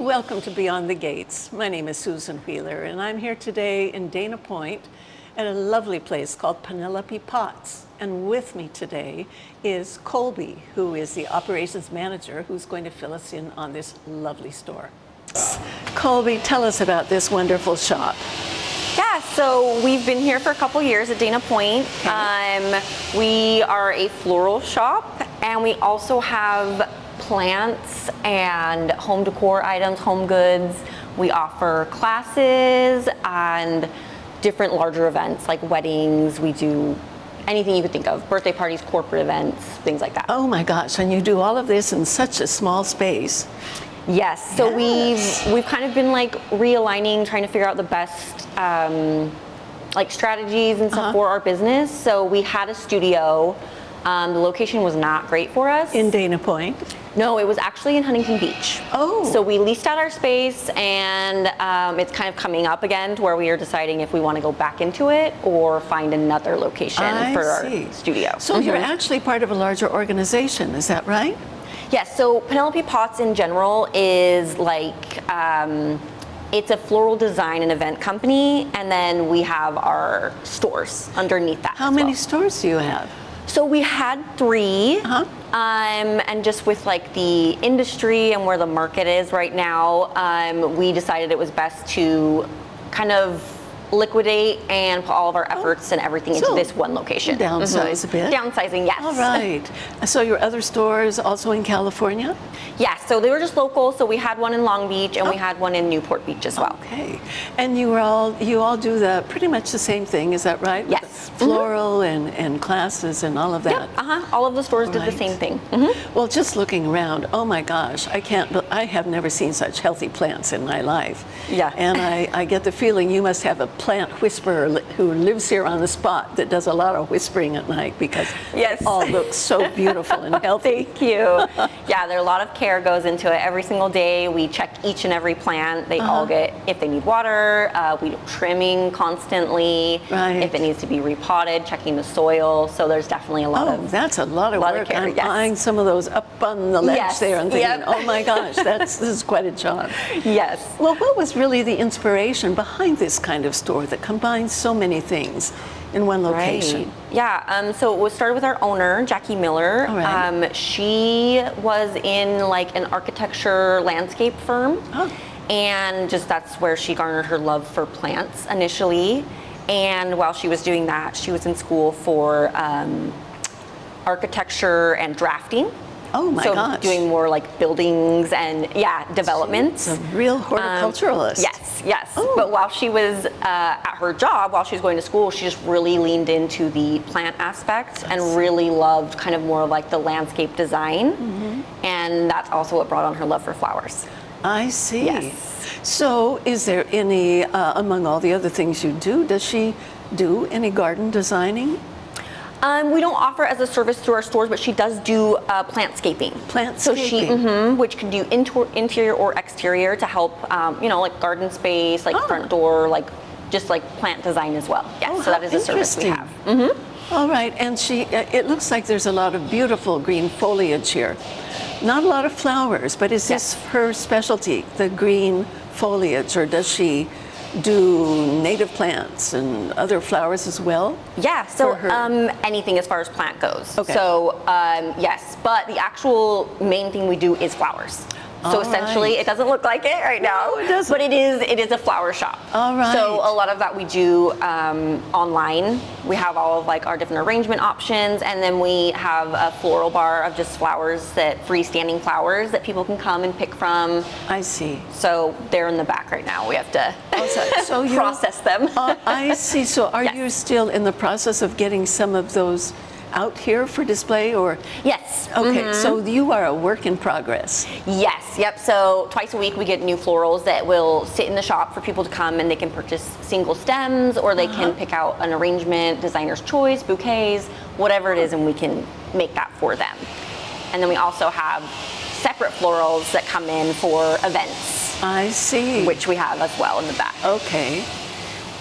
Welcome to Beyond the Gates. My name is Susan Wheeler, and I'm here today in Dana Point at a lovely place called Penelope Potts. And with me today is Colby, who is the operations manager, who's going to fill us in on this lovely store. Colby, tell us about this wonderful shop. Yeah, so we've been here for a couple years at Dana Point. Okay. We are a floral shop, and we also have plants and home decor items, home goods. We offer classes and different larger events like weddings. We do anything you could think of, birthday parties, corporate events, things like that. Oh my gosh, and you do all of this in such a small space. Yes, so Yes. we've kind of been like realigning, trying to figure out the best like strategies and stuff for our business. So we had a studio. The location was not great for us. In Dana Point? No, it was actually in Huntington Beach. Oh. So we leased out our space, and it's kind of coming up again to where we are deciding if we want to go back into it or find another location for our studio. So you're actually part of a larger organization, is that right? Yes, so Penelope Potts in general is like, it's a floral design and event company, and then we have our stores underneath that. How many stores do you have? So we had 3, and just with like the industry and where the market is right now, we decided it was best to kind of liquidate and put all of our efforts and everything into this one location. Downsize a bit? Downsizing, yes. All right. So your other stores also in California? Yes, so they were just local. So we had one in Long Beach and we had one in Newport Beach as well. Okay. And you all do pretty much the same thing, is that right? Yes. With the floral and classes and all of that. Yep. All of the stores did the same thing. Well, just looking around, oh my gosh, I have never seen such healthy plants in my life. Yeah. And I get the feeling you must have a plant whisperer who lives here on the spot that does a lot of whispering at night, because it all looks so beautiful and healthy. Thank you. Yeah, there are a lot of care goes into it. Every single day we check each and every plant. They all get, if they need water, we do trimming constantly. Right. If it needs to be repotted, checking the soil. So there's definitely a lot of that's a lot of work. care, I'm eyeing some of those up on the ledge there and thinking, oh my gosh, this is quite a job. Yes. Well, what was really the inspiration behind this kind of store that combines so many things in one location? Right. Yeah, so it was started with our owner, Jackie Miller. Right. She was in like an architecture landscape firm. And just that's where she garnered her love for plants initially. And while she was doing that, she was in school for architecture and drafting. Oh my gosh. So doing more like buildings and developments. She's a real horticulturalist. Yes. But while she was at her job, while she was going to school, she just really leaned into the plant aspect and really loved kind of more like the landscape design. And that's also what brought on her love for flowers. I see. Yes. So is there any, among all the other things you do, does she do any garden designing? We don't offer as a service through our stores, but she does do plantscaping. Plantscaping. So she, which can do interior or exterior to help, like garden space, like front door, like just like plant design as well. Yes, so that is a service we have. All right, and it looks like there's a lot of beautiful green foliage here. Not a lot of flowers, but is this her specialty, the green foliage, or does she do native plants and other flowers as well? Yeah, so anything as far as plant goes. Okay. So yes, but the actual main thing we do is flowers. So essentially, it doesn't look like it right now, it doesn't. But it is a flower shop. All right. So a lot of that we do online. We have all of like our different arrangement options, and then we have a floral bar of just flowers, freestanding flowers that people can come and pick from. I see. So they're in the back right now. We have to so process them. I see. So are you still in the process of getting some of those out here for display, or? Yes. Okay, so you are a work in progress. Yes, yep. So twice a week we get new florals that will sit in the shop for people to come, and they can purchase single stems, or they can pick out an arrangement, designer's choice, bouquets, whatever it is, and we can make that for them. And then we also have separate florals that come in for events. I see. Which we have as well in the back. Okay.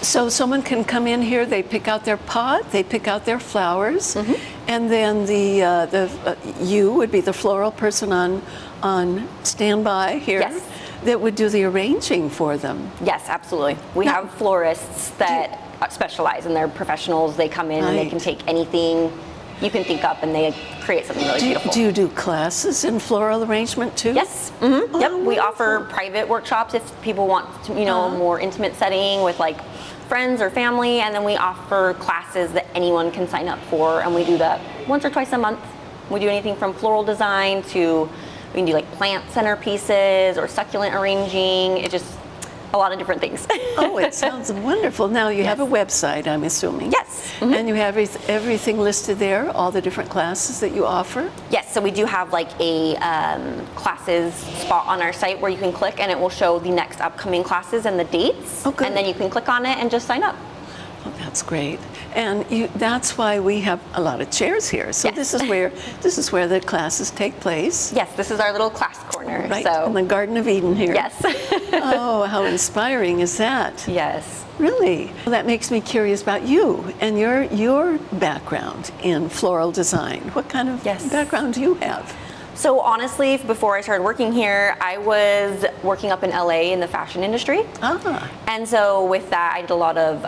So someone can come in here, they pick out their pot, they pick out their flowers, and then you would be the floral person on standby here. Yes. that would do the arranging for them. Yes, absolutely. We have florists that specialize, and they're professionals. They come in and they can take anything you can think up, and they create something really beautiful. Do you do classes in floral arrangement too? Yes. Yep. We offer private workshops if people want to, a more intimate setting with like friends or family, and then we offer classes that anyone can sign up for, and we do that once or twice a month. We do anything from floral design to we can do like plant centerpieces or succulent arranging. It just a lot of different things. Oh, it sounds wonderful. Now you have a website, I'm assuming. Yes. And you have everything listed there, all the different classes that you offer? Yes, so we do have like a classes spot on our site where you can click and it will show the next upcoming classes and the dates. Oh, good. And then you can click on it and just sign up. Oh, that's great. And that's why we have a lot of chairs here. So Yes. this is where the classes take place. Yes, this is our little class corner. Right, So in the Garden of Eden here. yes. Oh, how inspiring is that? Yes. Really? Well, that makes me curious about you and your background in floral design. What kind of background do you have? So honestly, before I started working here, I was working up in LA in the fashion industry. And so with that, I did a lot of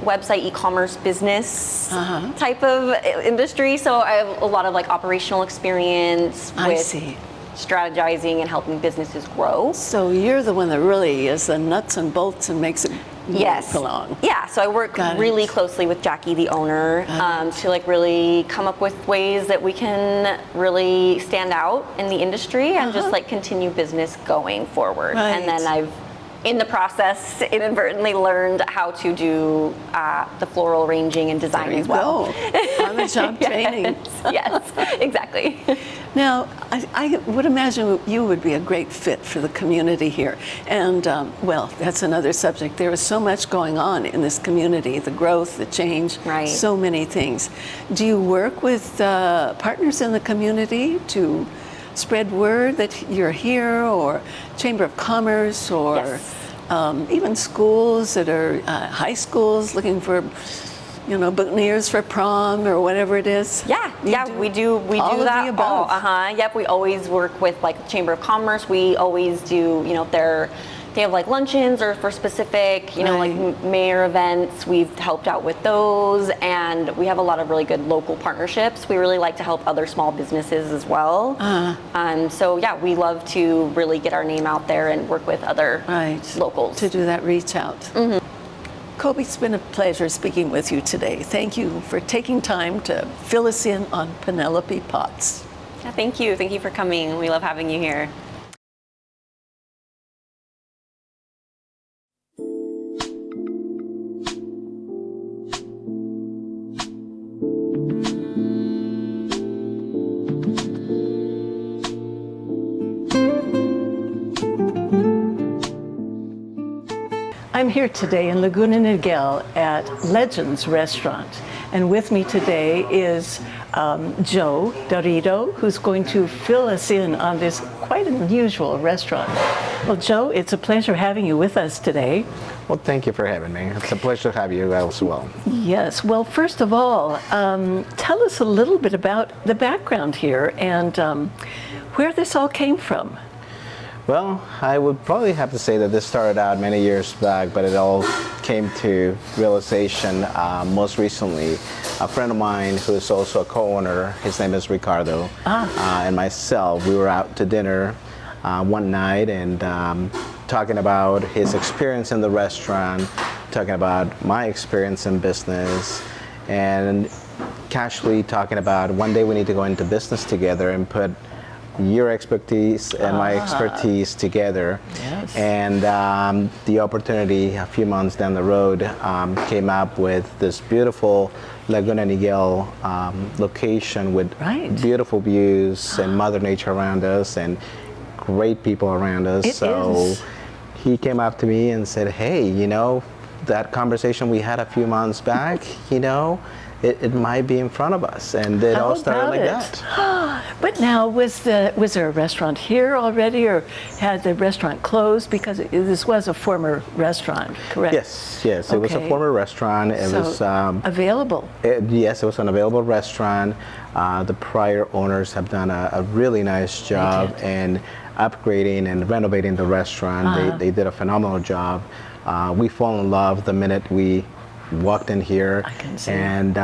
website e-commerce business type of industry. So I have a lot of like operational experience with strategizing and helping businesses grow. So you're the one that really is the nuts and bolts and makes it Yes. along. Yeah, so I work really closely with Jackie, the owner, to like really come up with ways that we can really stand out in the industry and just like continue business going forward. Right. And then I've, in the process, inadvertently learned how to do the floral arranging and design as well. On the job training. Yes, exactly. Now, I would imagine you would be a great fit for the community here. And, well, that's another subject. There is so much going on in this community, the growth, the change, so many things. Do you work with partners in the community to spread word that you're here, or Chamber of Commerce, or even schools that are high schools looking for boutonnieres for prom or whatever it is? We do that all. Yep, we always work with like Chamber of Commerce. We always do, if they have like luncheons or for specific, like mayor events, we've helped out with those, and we have a lot of really good local partnerships. We really like to help other small businesses as well. So yeah, we love to really get our name out there and work with other locals. To do that reach out. Colby, it's been a pleasure speaking with you today. Thank you for taking time to fill us in on Penelope Potts. Yeah, thank you. Thank you for coming. We love having you here. I'm here today in Laguna Niguel at Legends Restaurant, and with me today is Joe Dorito, who's going to fill us in on this quite unusual restaurant. Well, Joe, it's a pleasure having you with us today. Well, thank you for having me. It's a pleasure to have you as well. Yes. Well, first of all, tell us a little bit about the background here and where this all came from. Well, I would probably have to say that this started out many years back, but it all came to realization most recently. A friend of mine who is also a co-owner, his name is Ricardo, and myself, we were out to dinner one night and talking about his experience in the restaurant, talking about my experience in business, and casually talking about one day we need to go into business together and put your expertise and my expertise together. Yes. And the opportunity a few months down the road came up with this beautiful Laguna Niguel location with beautiful views and Mother Nature around us and great people around us. He came up to me and said, hey, that conversation we had a few months back, it might be in front of us. And it How all started about like it? that. But now, was there a restaurant here already, or had the restaurant closed? Because this was a former restaurant, correct? Yes, it was a Okay. former restaurant. It So, was available. yes, it was an available restaurant. The prior owners have done a really nice job did. in upgrading and renovating the restaurant. They did a phenomenal job. We fell in love the minute we walked in here, I can see. and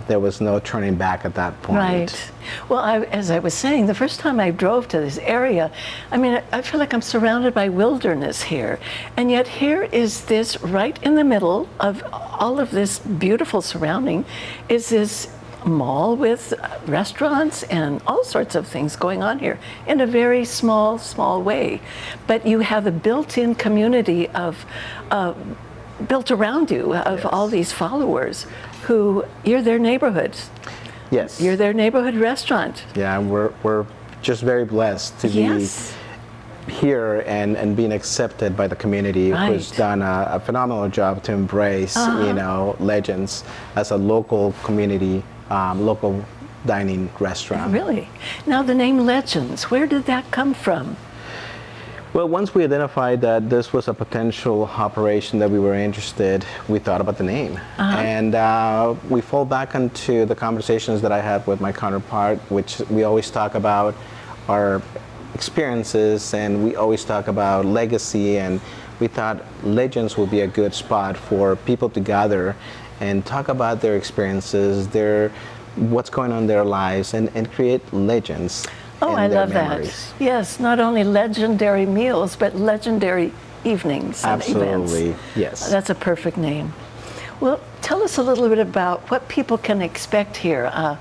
there was no turning back at that point. Right. Well, as I was saying, the first time I drove to this area, I mean, I feel like I'm surrounded by wilderness here. And yet here is this, right in the middle of all of this beautiful surrounding, is this mall with restaurants and all sorts of things going on here in a very small way. But you have a built-in community of built around you of all these followers who, you're their neighborhood. Yes. You're their neighborhood restaurant. Yeah, we're just very blessed to Yes. be here and being accepted by the community, who's Right. done a phenomenal job to embrace, Legends as a local community, local dining restaurant. Really? Now the name Legends, where did that come from? Well, once we identified that this was a potential operation that we were interested, we thought about the name. And we fall back into the conversations that I had with my counterpart, which we always talk about our experiences, and we always talk about legacy, and we thought Legends would be a good spot for people to gather and talk about their experiences, what's going on in their lives, and create legends. Oh, in I their love memories. that. Yes, not only legendary meals, but legendary evenings and Absolutely, events. yes. That's a perfect name. Well, tell us a little bit about what people can expect here.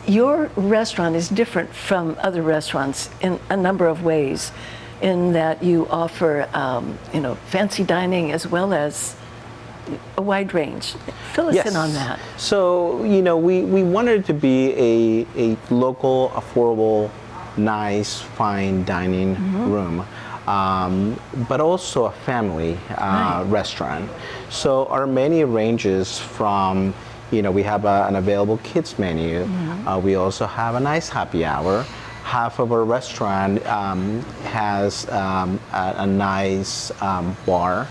Your restaurant is different from other restaurants in a number of ways, in that you offer, fancy dining as well as a wide range. Fill us in on that. So, we wanted it to be a local, affordable, nice, fine dining room, but also a family restaurant. So our menu ranges from, we have an available kids menu. We also have a nice happy hour. Half of our restaurant has a nice bar,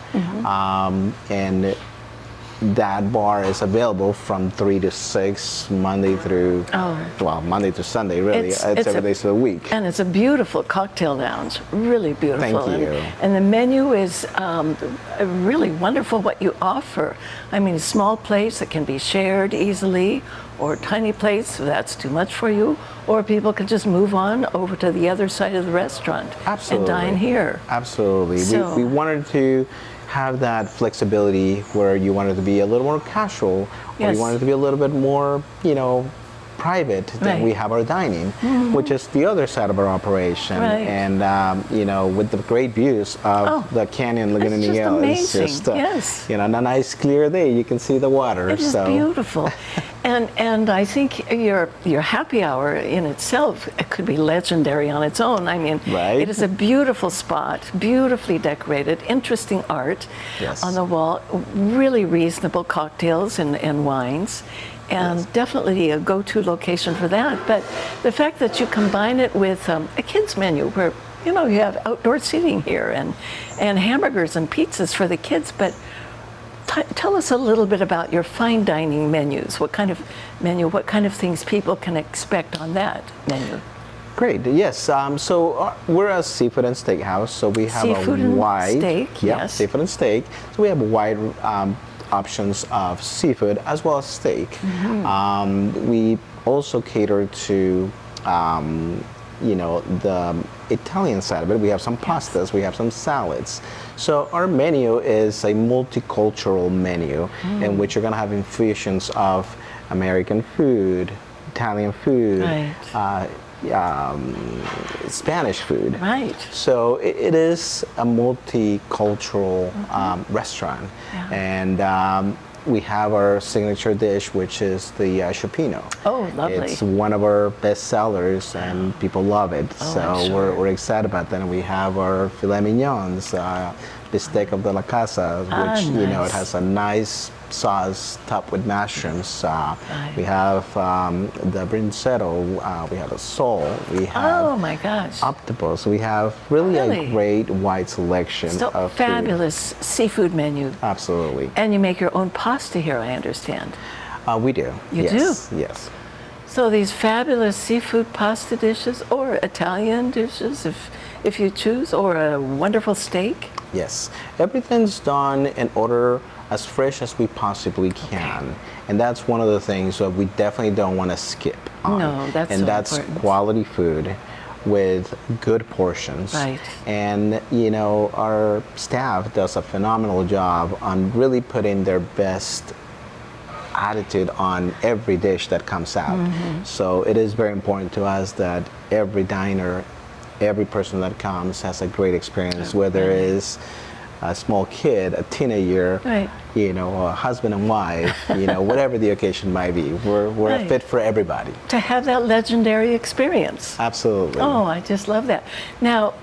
and that bar is available from 3 to 6, Monday through, Monday to Sunday, really. It's every day of the week. And it's a beautiful cocktail lounge, really beautiful. Thank you. And the menu is really wonderful what you offer. I mean, a small plates that can be shared easily, or tiny plates, that's too much for you, or people can just move on over to the other side of the restaurant and dine here. Absolutely. So, we wanted to have that flexibility where you wanted to be a little more casual, or you wanted to be a little bit more, private than we have our dining, which is the other side of our operation. And, with the great views of the canyon, Laguna Woods, it's just, a nice clear day, you can see the water. It is beautiful. And I think your happy hour in itself, it could be legendary on its own. I mean, it is a beautiful spot, beautifully decorated, interesting art on the wall, really reasonable cocktails and wines, and definitely a go-to location for that. But the fact that you combine it with a kids menu where, you have outdoor seating here and hamburgers and pizzas for the kids, but tell us a little bit about your fine dining menus. What kind of menu, what kind of things people can expect on that menu? Great, yes. So we're a seafood and steak house, so we have seafood a wide... and steak, yes. Seafood and steak. So we have wide options of seafood as well as steak. We also cater to the Italian side of it. We have some pastas, we have some salads. So our menu is a multicultural menu in which you're going to have infusions of American food, Italian food, Spanish food. So it is a multicultural restaurant. And we have our signature dish, which is the chipino. Oh, lovely. It's one of our best sellers, and people love it. So we're excited about that. And we have our filet mignons, bistec of de la casa, which you know, it has a nice sauce topped with mushrooms. We have the brincetto, we have a sole, we have Oh my gosh. octopus. We have really a great wide selection So of fabulous seafood menu. food. Absolutely. And you make your own pasta here, I understand. We do. You yes. do? Yes. So these fabulous seafood pasta dishes, or Italian dishes if you choose, or a wonderful steak. Yes. Everything's done in order as fresh as we possibly can. And that's one of the things that we definitely don't want to skip on. No, that's and so that's important. quality food with good portions. Right. And you know, our staff does a phenomenal job on really putting their best attitude on every dish that comes out. So it is very important to us that every diner, every person that comes has a great experience, whether it is a small kid, a teenager, Right. you know, a husband and wife, you know, whatever the occasion might be. We're a fit for everybody. To have that legendary experience. Absolutely. Oh, I just love that. Now,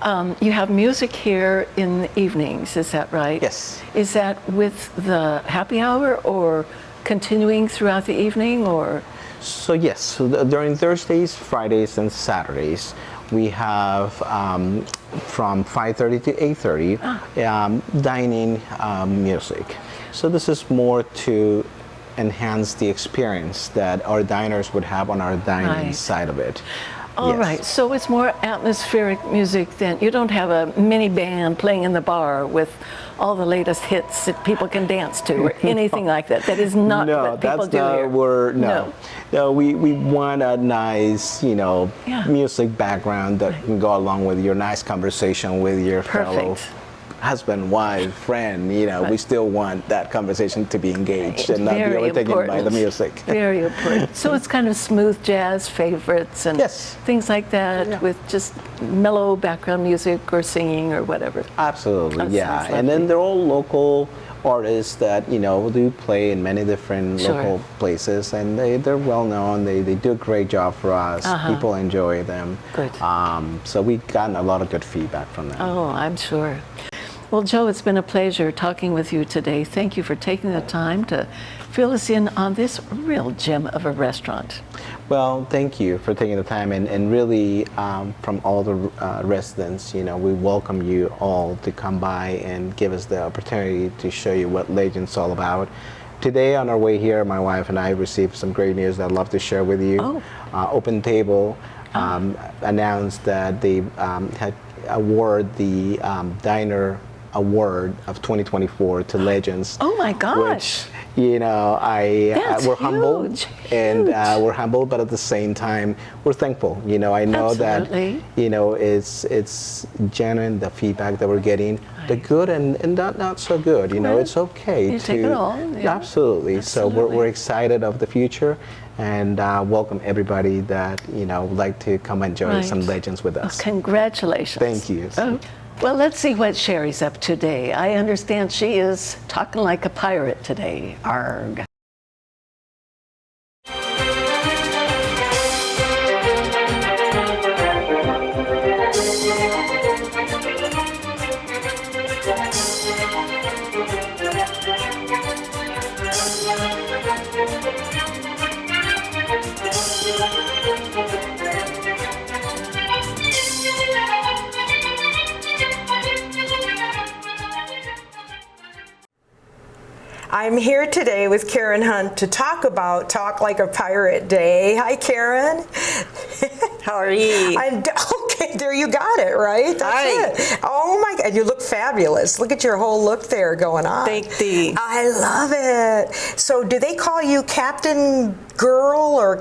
you have music here in the evenings, is that right? Yes. Is that with the happy hour or continuing throughout the evening, or? So yes, during Thursdays, Fridays, and Saturdays, we have from 5:30 to 8:30 dining music. So this is more to enhance the experience that our diners would have on our dining Right. side of it. All Yes. right, so it's more atmospheric music than, you don't have a mini band playing in the bar with all the latest hits that people can dance to or anything like that. That is not No, what people that's do not. here. No, we want a nice, you know, Yeah. music background that can go along with your nice conversation with your fellow Perfect. husband, wife, friend. You know, we still want that conversation to be engaged and not be Very overtaken by the important. music. Very important. So it's kind of smooth jazz favorites and Yes. things like that, Yeah. with just mellow background music or singing or whatever. Absolutely, That yeah. sounds And then lovely. they're all local artists that, you know, do play in many different Sure. local places, and they're well known. They do a great job for us. People enjoy them. Good. So we've gotten a lot of good feedback from them. Oh, I'm sure. Well, Joe, it's been a pleasure talking with you today. Thank you for taking the time to fill us in on this real gem of a restaurant. Well, thank you for taking the time, and really from all the residents, you know, we welcome you all to come by and give us the opportunity to show you what Legends all about. Today on our way here, my wife and I received some great news that I'd love to share with you. Open Table announced that they had award the Diner Award of 2024 to Legends. Oh my gosh. Which, you know, That's we're humbled, huge, and huge. we're humbled, but at the same time, we're thankful. You know, I know Absolutely. that, you know, it's genuine, the feedback that we're getting, the good and not so good. You know, Right. it's okay You to take it all, yeah. Absolutely. So Absolutely. we're excited of the future, and welcome everybody that, you know, would like to come enjoy Right. some Legends with us. Congratulations. Thank you. Oh, well, let's see what Sherry's up to today. I understand she is talking like a pirate today. Arg. I'm here today with Karen Hunt to talk about Talk Like a Pirate Day. Hi, Karen. How are you? Okay, there you got it, right? That's it. Oh my God, you look fabulous. Look at your whole look there going on. Thank thee. I love it. So do they call you Captain Girl or,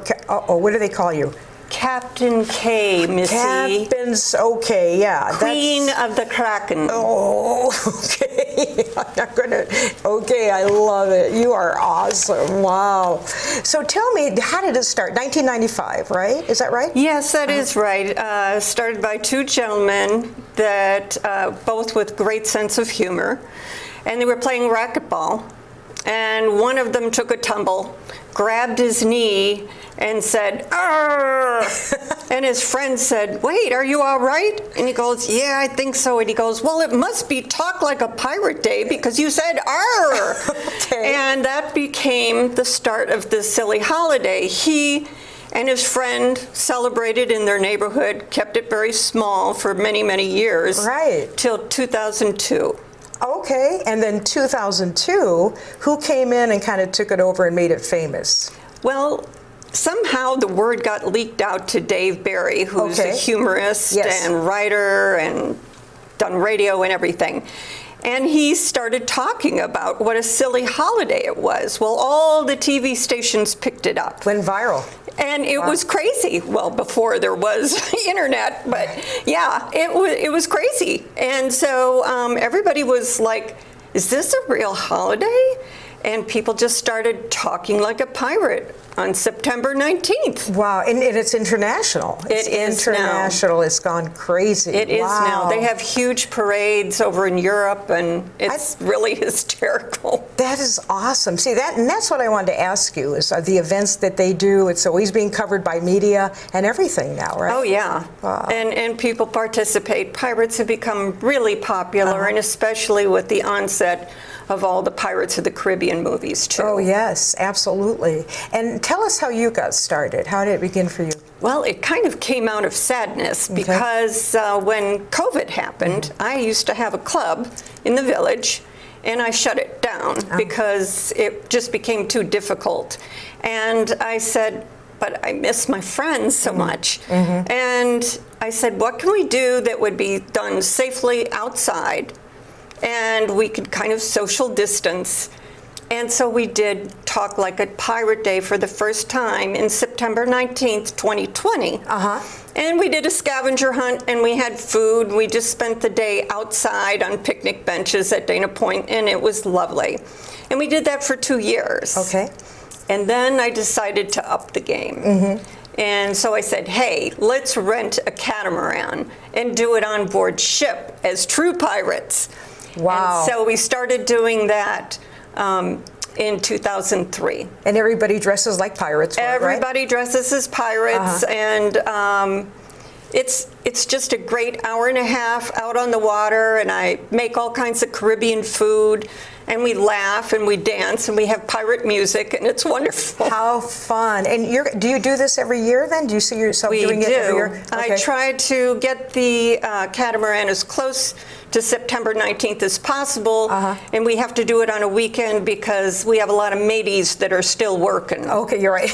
what do they call you? Captain K, Missy. Captain's, okay, yeah. Queen of the Kraken. Oh, okay. I'm not gonna. Okay, I love it. You are awesome. Wow. So tell me, how did it start? 1995, right? Is that right? Yes, that is right. Started by two gentlemen that both with great sense of humor, and they were playing racquetball. And one of them took a tumble, grabbed his knee, and said, "Arr!" And his friend said, "Wait, are you all right?" And he goes, "Yeah, I think so." And he goes, "Well, it must be Talk Like a Pirate Day because you said arr." Okay. And that became the start of this silly holiday. He and his friend celebrated in their neighborhood, kept it very small for many, many years. Right. Till 2002. Okay, and then 2002, who came in and kind of took it over and made it famous? Well, somehow the word got leaked out to Dave Barry, who's a humorist Yes. and writer and done radio and everything. And he started talking about what a silly holiday it was. Well, all the TV stations picked it up. Went viral. And it was crazy. Well, before there was internet, but yeah, it was crazy. And so everybody was like, "Is this a real holiday?" And people just started talking like a pirate on September 19th. Wow, and it's international. It's It is now. international. It's gone crazy. It is Wow. now. They have huge parades over in Europe, and it's really hysterical. That is awesome. See, that's what I wanted to ask you is the events that they do. It's always being covered by media and everything now, right? Oh yeah, Wow. and people participate. Pirates have become really popular, and especially with the onset of all the Pirates of the Caribbean movies too. Oh yes, absolutely. And tell us how you got started. How did it begin for you? Well, it kind of came out of sadness because when COVID happened, I used to have a club in the village, and I shut it down because it just became too difficult. And I said, but I miss my friends so much. And I said, what can we do that would be done safely outside and we could kind of social distance? And so we did Talk Like a Pirate Day for the first time in September 19th, 2020. And we did a scavenger hunt, and we had food. We just spent the day outside on picnic benches at Dana Point, and it was lovely. And we did that for 2 years. Okay. And then I decided to up the game. And so I said, hey, let's rent a catamaran and do it on board ship as true pirates. Wow. And so we started doing that in 2003. And everybody dresses like pirates, right? Everybody dresses as pirates, and it's just a great hour and a half out on the water, and I make all kinds of Caribbean food, and we laugh and we dance and we have pirate music, and it's wonderful. How fun. And do you do this every year then? Do you see yourself doing it every year? I try to get the catamaran as close to September 19th as possible, and we have to do it on a weekend because we have a lot of mateys that are still working. Okay, you're right.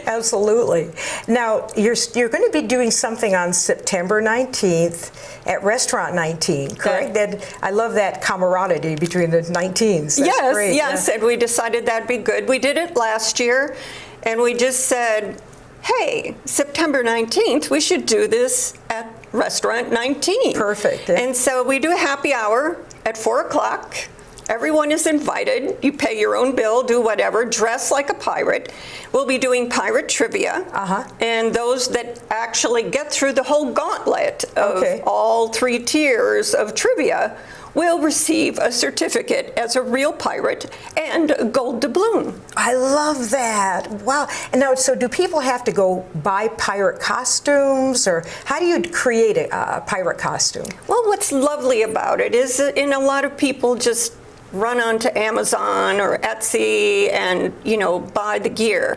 Absolutely. Now, you're going to be doing something on September 19th at Restaurant 19, correct? I love that camaraderie between the 19s. That's great. Yes, and we decided that'd be good. We did it last year, and we just said, hey, September 19th, we should do this at Restaurant 19. Perfect. And so we do a happy hour at 4 o'clock. Everyone is invited. You pay your own bill, do whatever, dress like a pirate. We'll be doing pirate trivia. And those that actually get through the whole gauntlet of all 3 tiers of trivia will receive a certificate as a real pirate and a gold doubloon. I love that. Wow. And now, so do people have to go buy pirate costumes, or how do you create a pirate costume? Well, what's lovely about it is that a lot of people just run onto Amazon or Etsy and, buy the gear.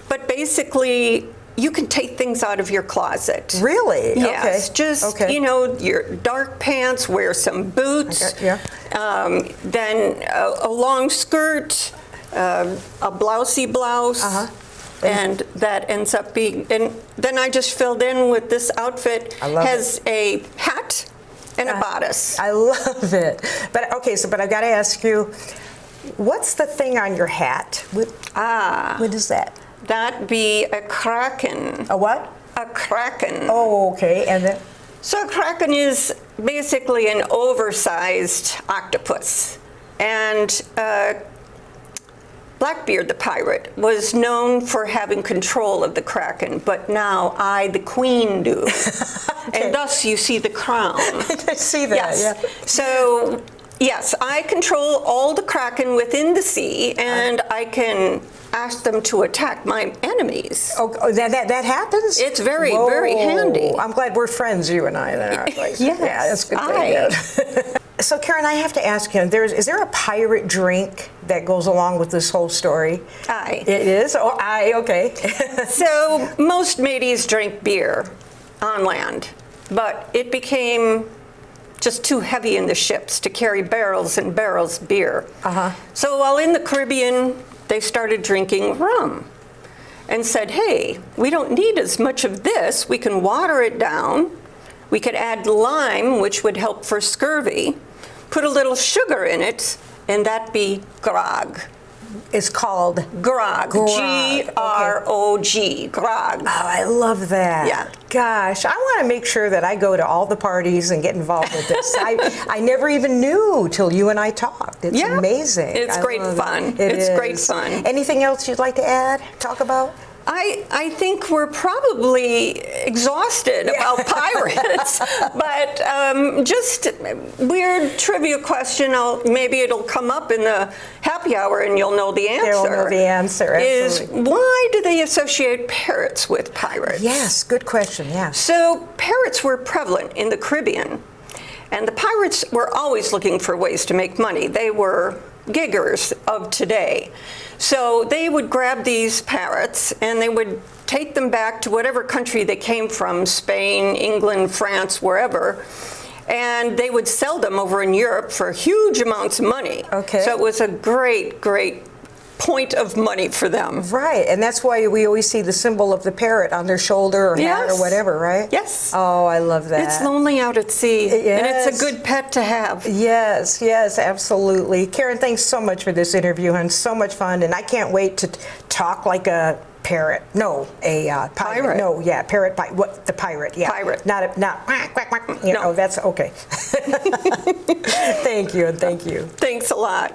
But basically, you can take things out of your closet. Really? Yes. Okay. Just, your dark pants, wear some boots. Then a long skirt, a blousey blouse. And that ends up being, and then I just filled in with this outfit. Has a hat and a bodice. I love it. But but I've got to ask you, what's the thing on your hat? What is that? That'd be a kraken. A what? A kraken. Oh, okay. And then? So a kraken is basically an oversized octopus. And Blackbeard the pirate was known for having control of the kraken, but now I, the queen, do. And thus you see the crown. I see that, yes. So, yes, I control all the kraken within the sea, and I can ask them to attack my enemies. Oh, that happens? It's very, very handy. I'm glad we're friends, you and I, then, aren't we? Yes, Yeah, that's good thing. So, Karen, I have to ask you, is there a pirate drink that goes along with this whole story? Aye. It is? Oh, aye, okay. So most mateys drink beer on land, but it became just too heavy in the ships to carry barrels and barrels of beer. So while in the Caribbean, they started drinking rum and said, hey, we don't need as much of this. We can water it down. We could add lime, which would help for scurvy, put a little sugar in it, and that'd be grog. It's called? Grog. G-R-O-G. Grog. Oh, I love that. Yeah. Gosh, I want to make sure that I go to all the parties and get involved with this. I never even knew till you and I talked. It's amazing. It's great fun. It's great fun. Anything else you'd like to add, talk about? I think we're probably exhausted about pirates, but just weird trivia question. Maybe it'll come up in the happy hour and you'll know the answer. They'll know the answer, absolutely. Is why do they associate parrots with pirates? Yes, good question, yeah. So parrots were prevalent in the Caribbean, and the pirates were always looking for ways to make money. They were giggers of today. So they would grab these parrots and they would take them back to whatever country they came from, Spain, England, France, wherever, and they would sell them over in Europe for huge amounts of money. Okay. So it was a great, great point of money for them. Right, and that's why we always see the symbol of the parrot on their shoulder or hat or whatever, right? Yes. Oh, I love that. It's lonely out at sea, and it's a good pet to have. Yes, yes, absolutely. Karen, thanks so much for this interview, and so much fun, and I can't wait to talk like a parrot. No, a pirate. No, yeah, parrot. What the pirate? Yeah, pirate. Not quack, quack, quack. You know, that's okay. Thank you, and thank you. Thanks a lot.